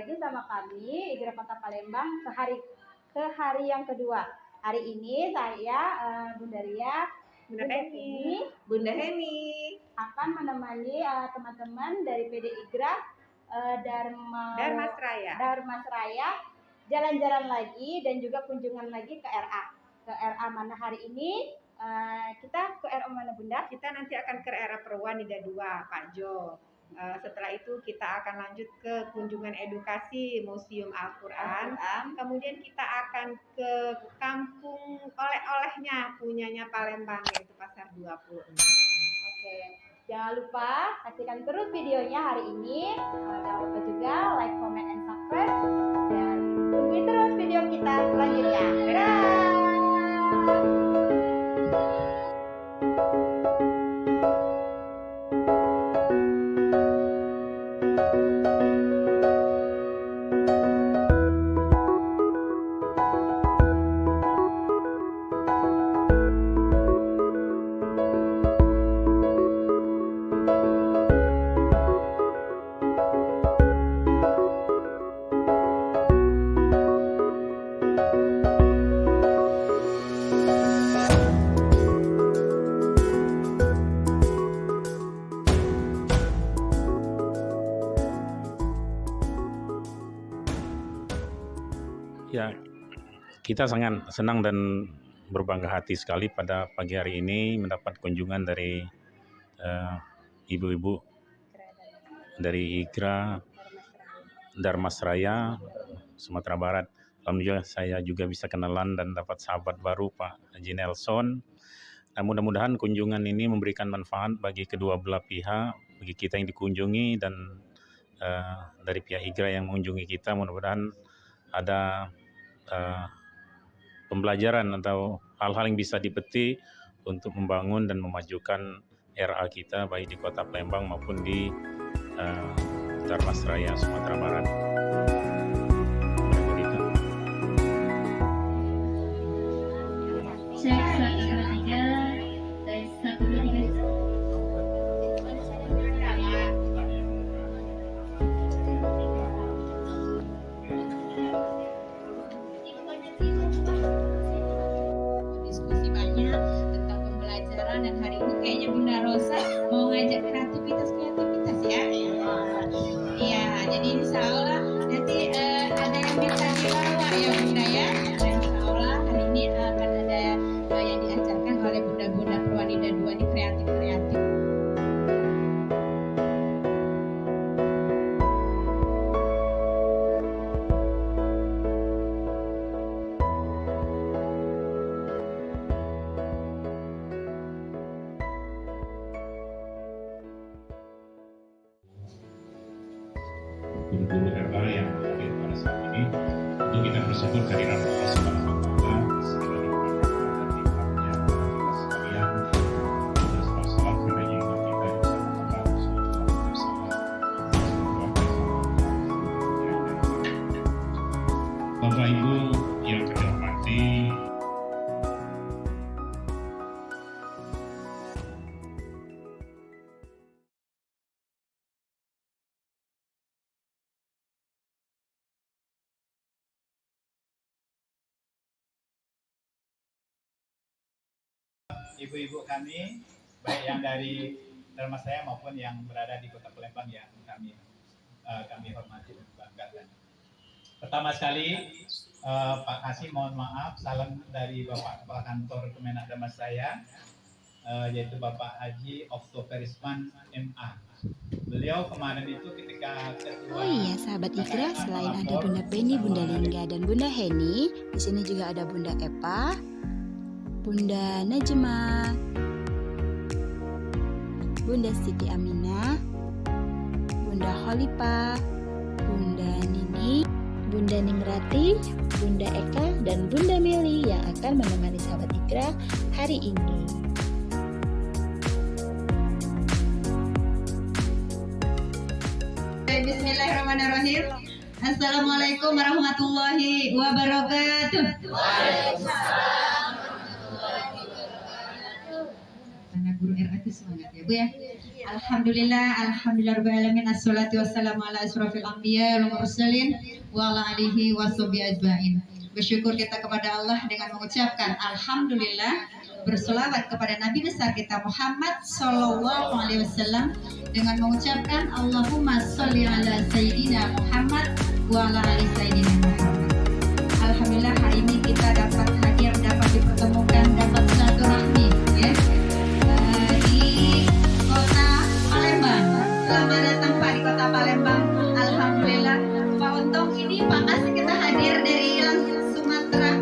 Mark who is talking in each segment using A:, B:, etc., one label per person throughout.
A: lagi sama kami Igra Kota Palembang ke hari yang kedua. Hari ini saya Bunda Ria,
B: Bunda Heni
A: akan menemani teman-teman dari PD Igra Darmasraya jalan-jalan lagi dan juga kunjungan lagi ke RA. Ke RA mana hari ini? Kita ke RA mana Bunda?
B: Kita nanti akan ke RA Perwanida 2, Pak Jo. Setelah itu kita akan lanjut ke kunjungan edukasi Museum Al-Quran. Kemudian kita akan ke kampung oleh-olehnya punyanya Palembang, yaitu Pasar 26.
A: Oke, jangan lupa saksikan terus videonya hari ini. Jangan lupa juga like, comment, and subscribe. Dan tungguin terus video kita selanjutnya. Dadah!
C: Ya, kita sangat senang dan berbangga hati sekali pada pagi hari ini mendapat kunjungan dari ibu-ibu dari Igra Darmasraya, Sumatera Barat. Alhamdulillah saya juga bisa kenalan dan dapat sahabat baru Pak Haji Nelson. Nah, mudah-mudahan kunjungan ini memberikan manfaat bagi kedua belah pihak, bagi kita yang dikunjungi dan dari pihak Igra yang mengunjungi kita. Mudah-mudahan ada pembelajaran atau hal-hal yang bisa dipetik untuk membangun dan memajukan RA kita baik di Kota Palembang maupun di Darmasraya, Sumatera Barat.
D: Dan hari ini kayaknya Bunda Rosa mau ngajak kreativitas ya. Iya, jadi insya Allah nanti ada yang bisa dibawa ya Bunda ya. Dan insya Allah hari ini akan ada yang diajarkan oleh Bunda-Bunda Perwanida 2 ini kreatif.
C: Guru-guru RA yang hadir pada saat ini, untuk kita bersyukur kehadiran Allah Subhanahu wa Ta'ala, segala nikmat dan nikmatnya sekalian, dan salat kepada Junjungan kita yang sangat bersama. Bapak Ibu yang kami hormati,
E: ibu-ibu kami, baik yang dari Darmasraya maupun yang berada di Kota Palembang yang kami hormati dan banggakan. Pertama sekali, Pak Kasih mohon maaf, salam dari Bapak Kepala Kantor Kemenak Darmasraya, yaitu Bapak Haji Oktoberisman MA. Beliau kemarin itu ketika
F: Oh iya, sahabat Igra, selain ada Bunda Penny, Bunda Lingga, dan Bunda Heni, di sini juga ada Bunda Epa, Bunda Najma, Bunda Siti Aminah, Bunda Kholifa, Bunda Nini, Bunda Nimrati, Bunda Eka, dan Bunda Meli yang akan menemani sahabat Igra hari ini.
D: Bismillahirrahmanirrahim. Assalamualaikum warahmatullahi wabarakatuh. Waalaikumsalam. Anak guru RA itu semangat ya Bu ya. Alhamdulillah rabbil alamin, assalatu wassalamu ala asrofil anbiya wal mursalin wa ala alihi washabihi ajmain. Bersyukur kita kepada Allah dengan mengucapkan alhamdulillah, berselawat kepada Nabi besar kita Muhammad sallallahu alaihi wasallam dengan mengucapkan Allahumma sholli ala sayyidina Muhammad wa ala ali sayyidina Muhammad. Alhamdulillah hari ini kita dapat hadir, dapat dipertemukan, dapat silaturahmi ya. Di kota Palembang. Selamat datang Pak di kota Palembang. Alhamdulillah Pak Untung ini Pak kasih kita hadir dari Sumatera.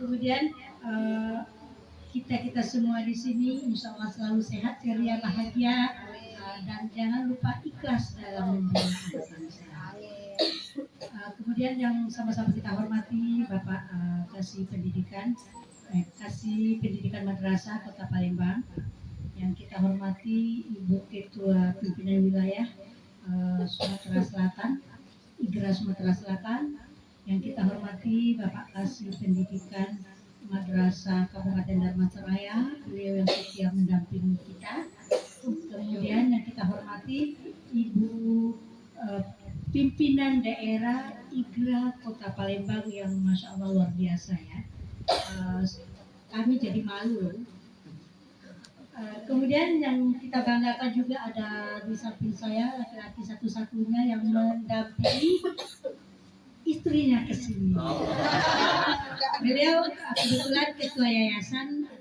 D: Kemudian kita semua di sini insya Allah selalu sehat, ceria, bahagia, dan jangan lupa ikhlas dalam membela anak bangsa. Kemudian yang sama-sama kita hormati Bapak Kasih Pendidikan Madrasah Kota Palembang, yang kita hormati Ibu Ketua Pimpinan Wilayah Sumatera Selatan, IGRA Sumatera Selatan, yang kita hormati Bapak Kasih Pendidikan Madrasah Kabupaten Dharmasraya, beliau yang setia mendampingi kita. Kemudian yang kita hormati Ibu pimpinan daerah IGRA Kota Palembang yang Masya Allah luar biasa ya. Kami jadi malu. Kemudian yang kita banggakan juga ada di samping saya laki-laki satu-satunya yang mendampingi istrinya ke sini. Beliau kebetulan ketua yayasan.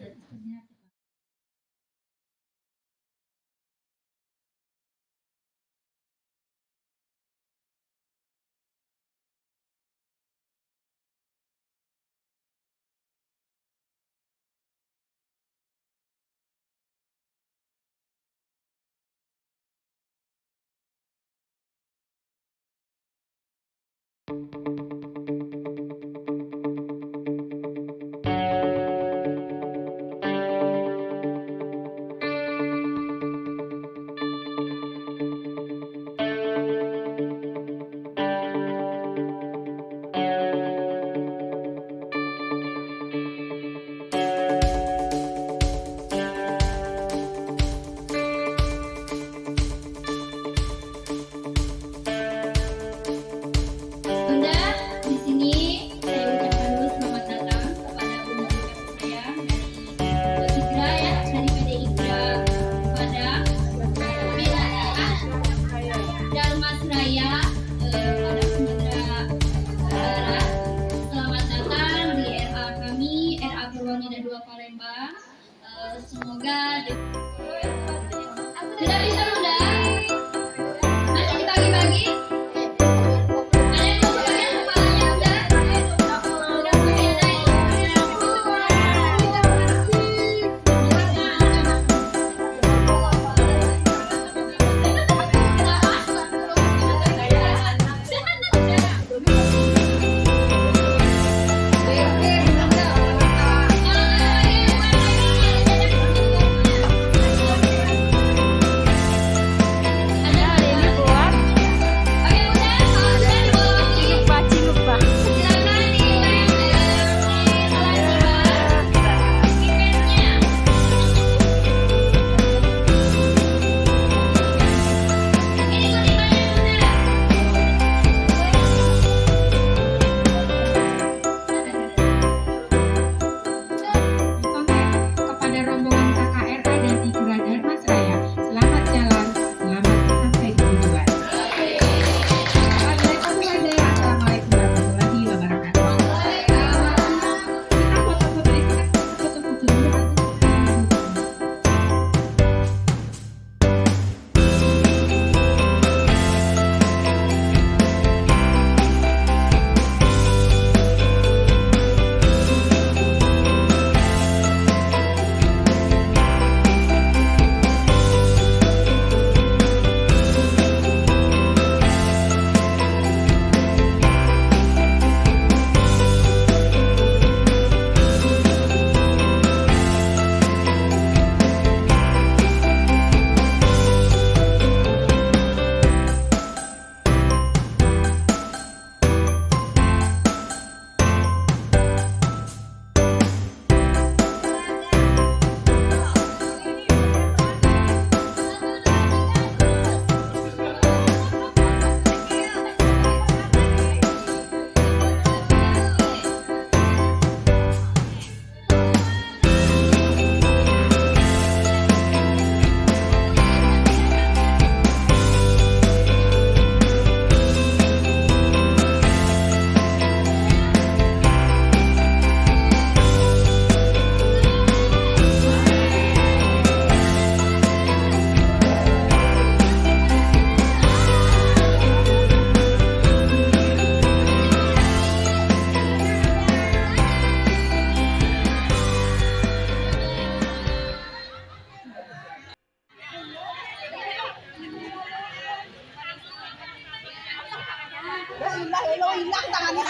A: lo hilang tangannya.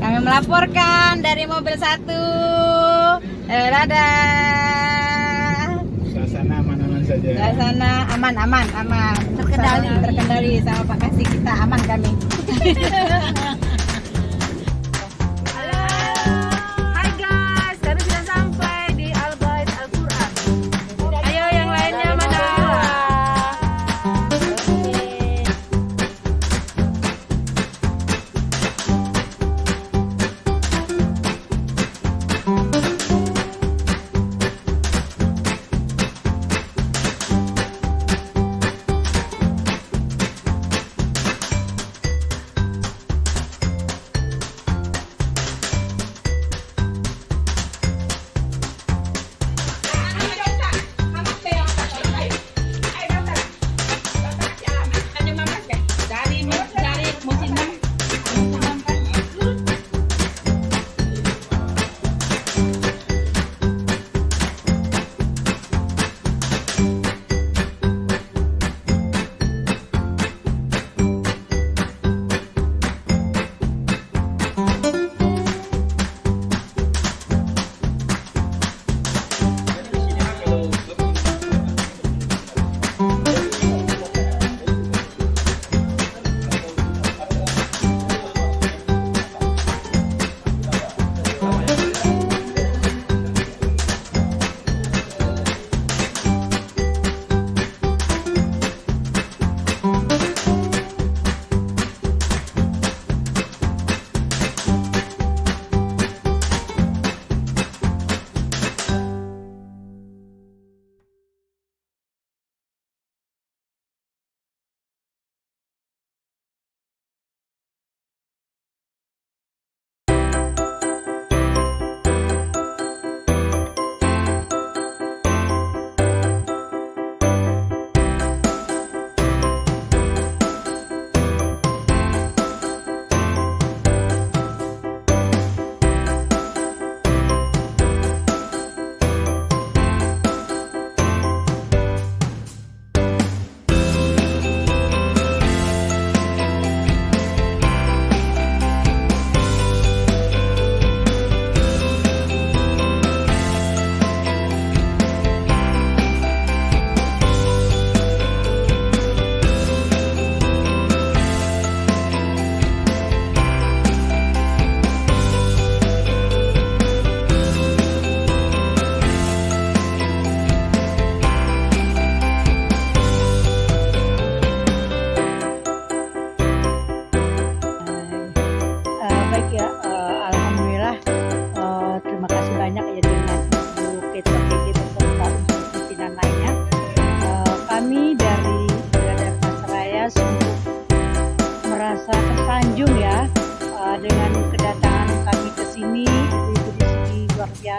D: Kami melaporkan dari mobil 1. Dadah.
E: Suasana aman-aman saja.
D: Suasana aman. Terkendali sama Pak Kasih, kita aman kami.
G: Halo, hai guys, kami sudah sampai di Al-Bait Al-Quran. Ayo yang lainnya mana?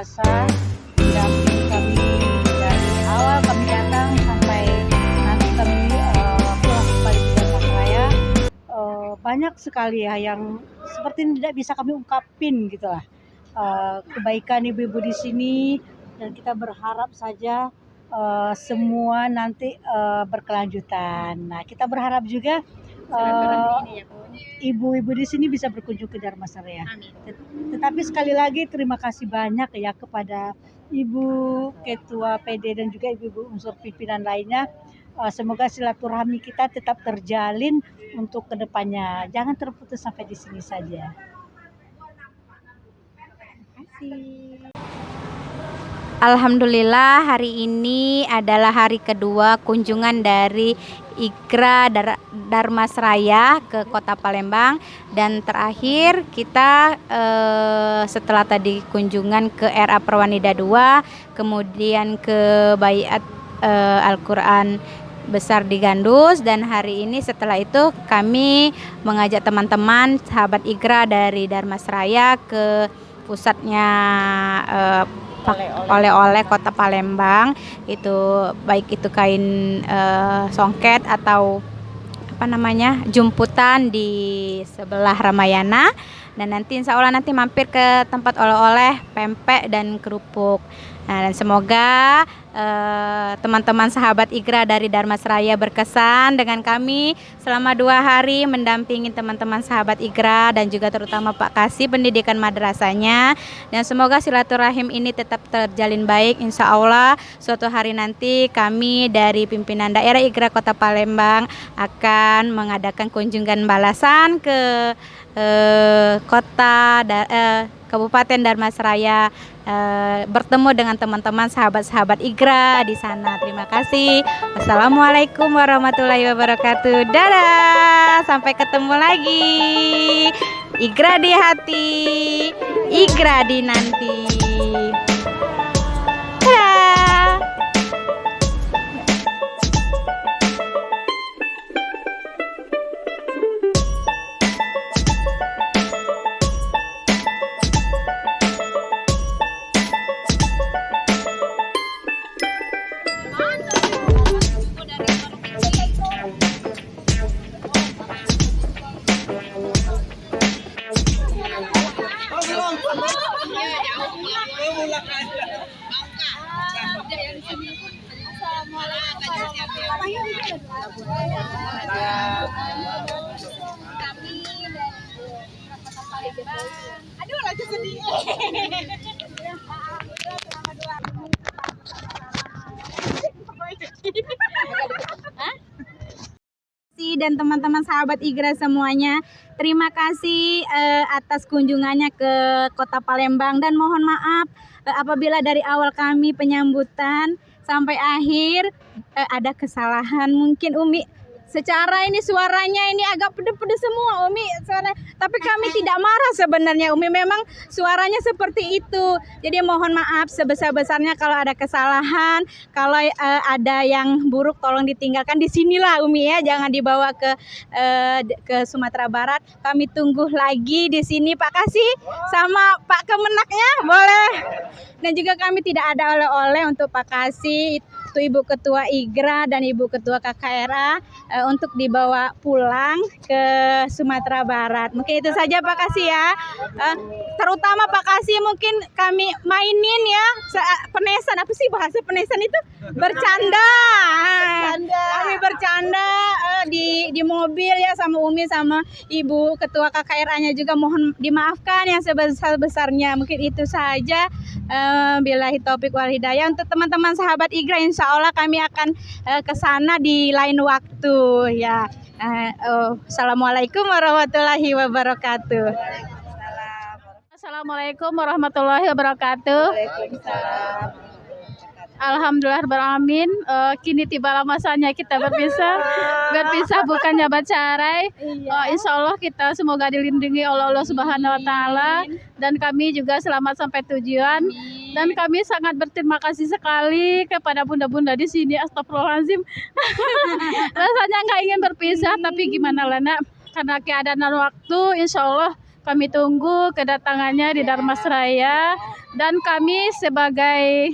G: biasa mendampingi kami dari awal kami datang sampai nanti kami pulang kembali ke Jakarta. Banyak sekali ya yang seperti tidak bisa kami ungkapin gitulah kebaikan ibu-ibu di sini, dan kita berharap saja semua nanti berkelanjutan. Nah, kita berharap juga ibu-ibu di sini bisa berkunjung ke Dharmasaraya. Tetapi sekali lagi terima kasih banyak ya kepada Ibu Ketua PD dan juga ibu-ibu unsur pimpinan lainnya. Semoga silaturahmi kita tetap terjalin untuk kedepannya. Jangan terputus sampai di sini saja. Terima kasih.
D: Alhamdulillah, hari ini adalah hari kedua kunjungan dari IKRA Dharmasaraya ke Kota Palembang, dan terakhir kita setelah tadi kunjungan ke RA Perwanida 2, kemudian ke Baiat Al-Quran besar di Gandus, dan hari ini setelah itu kami mengajak teman-teman sahabat IKRA dari Dharmasaraya ke pusatnya oleh-oleh Kota Palembang, itu baik itu kain songket atau apa namanya jumputan di sebelah Ramayana, dan nanti insya Allah nanti mampir ke tempat oleh-oleh pempek dan kerupuk.
A: Nah, dan semoga teman-teman sahabat IGRA dari Dharmasraya berkesan dengan kami selama 2 hari mendampingi teman-teman sahabat IGRA dan juga terutama Pak Kasih pendidikan madrasahnya, dan semoga silaturahim ini tetap terjalin baik. Insya Allah suatu hari nanti kami dari pimpinan daerah IGRA Kota Palembang akan mengadakan kunjungan balasan ke Kabupaten Dharmasraya, bertemu dengan teman-teman sahabat-sahabat IGRA di sana. Terima kasih. Wassalamualaikum warahmatullahi wabarakatuh. Dadah, sampai ketemu lagi. IGRA di hati, IGRA di nanti. Dadah. Dan teman-teman sahabat IGRA semuanya, terima kasih atas kunjungannya ke Kota Palembang, dan mohon maaf apabila dari awal kami penyambutan sampai akhir ada kesalahan. Mungkin Umi secara ini suaranya ini agak pedes-pedes semua Umi suara, tapi kami tidak marah sebenarnya Umi, memang suaranya seperti itu. Jadi mohon maaf sebesar-besarnya kalau ada kesalahan, kalau ada yang buruk tolong ditinggalkan di sinilah Umi ya, jangan dibawa ke Sumatera Barat. Kami tunggu lagi di sini Pak Kasih sama Pak Kemenaknya boleh. Dan juga kami tidak ada oleh-oleh untuk Pak Kasih, itu Ibu Ketua IGRA dan Ibu Ketua KKRA untuk dibawa pulang ke Sumatera Barat. Mungkin itu saja Pak Kasih ya. Terutama Pak Kasih mungkin kami mainin ya penesan, apa sih bahasa penesan itu? Bercanda. Kami bercanda di mobil ya sama Umi sama Ibu Ketua KKRA-nya juga, mohon dimaafkan yang sebesar-besarnya. Mungkin itu saja. Billahi taufik wal hidayah. Untuk teman-teman sahabat IGRA, insya Allah kami akan ke sana di lain waktu ya. Assalamualaikum warahmatullahi wabarakatuh.
H: Assalamualaikum warahmatullahi wabarakatuh. Alhamdulillah beralamin. Kini tibalah masanya kita berpisah bukannya bercerai. Insya Allah kita semoga dilindungi oleh Allah Subhanahu Wa Taala, dan kami juga selamat sampai tujuan. Dan kami sangat berterima kasih sekali kepada bunda-bunda di sini. Astagfirullahaladzim. Rasanya nggak ingin berpisah, tapi gimana lah nak, karena keadaan dan waktu, insya Allah kami tunggu kedatangannya di Dharmasraya. Dan kami sebagai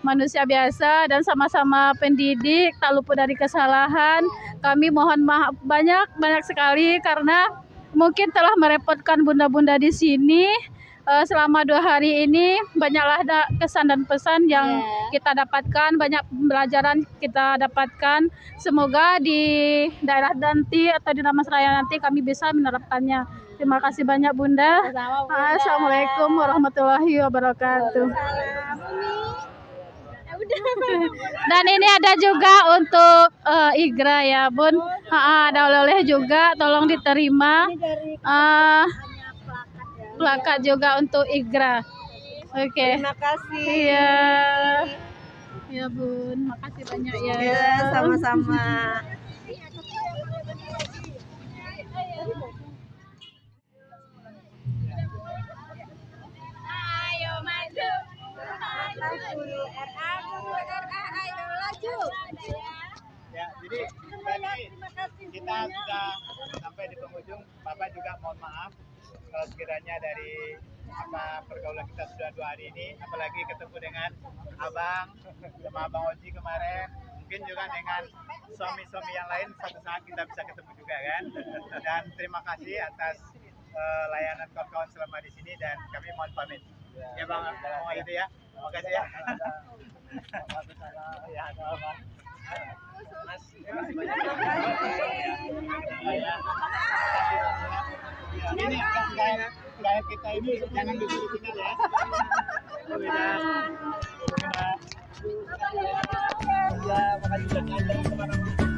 H: manusia biasa dan sama-sama pendidik, tak luput dari kesalahan. Kami mohon maaf banyak sekali karena mungkin telah merepotkan bunda-bunda di sini. Selama 2 hari ini banyaklah kesan dan pesan yang kita dapatkan, banyak pembelajaran kita dapatkan. Semoga di daerah nanti atau di Dharmasraya nanti kami bisa menerapkannya. Terima kasih banyak Bunda. Assalamualaikum warahmatullahi wabarakatuh. Dan ini ada juga untuk IGRA ya Bun, ada oleh-oleh juga, tolong diterima. Plakat juga untuk IGRA. Oke.
B: Terima kasih.
H: Iya. Ya Bun, makasih banyak ya.
B: Ya, sama-sama.
A: Ayo maju.
E: Ya, jadi kita sudah sampai di penghujung. Bapak juga mohon maaf kalau sekiranya dari pergaulan kita sudah 2 hari ini, apalagi ketemu dengan Abang sama Bang Oji kemarin, mungkin juga dengan suami-suami yang lain suatu saat kita bisa ketemu juga kan. Dan terima kasih atas layanan kawan-kawan selama di sini, dan kami mohon pamit. Ya Bang, itu ya. Makasih ya. Ini gaya kita ini jangan disuruh-suruh ya. Ya, makasih banyak.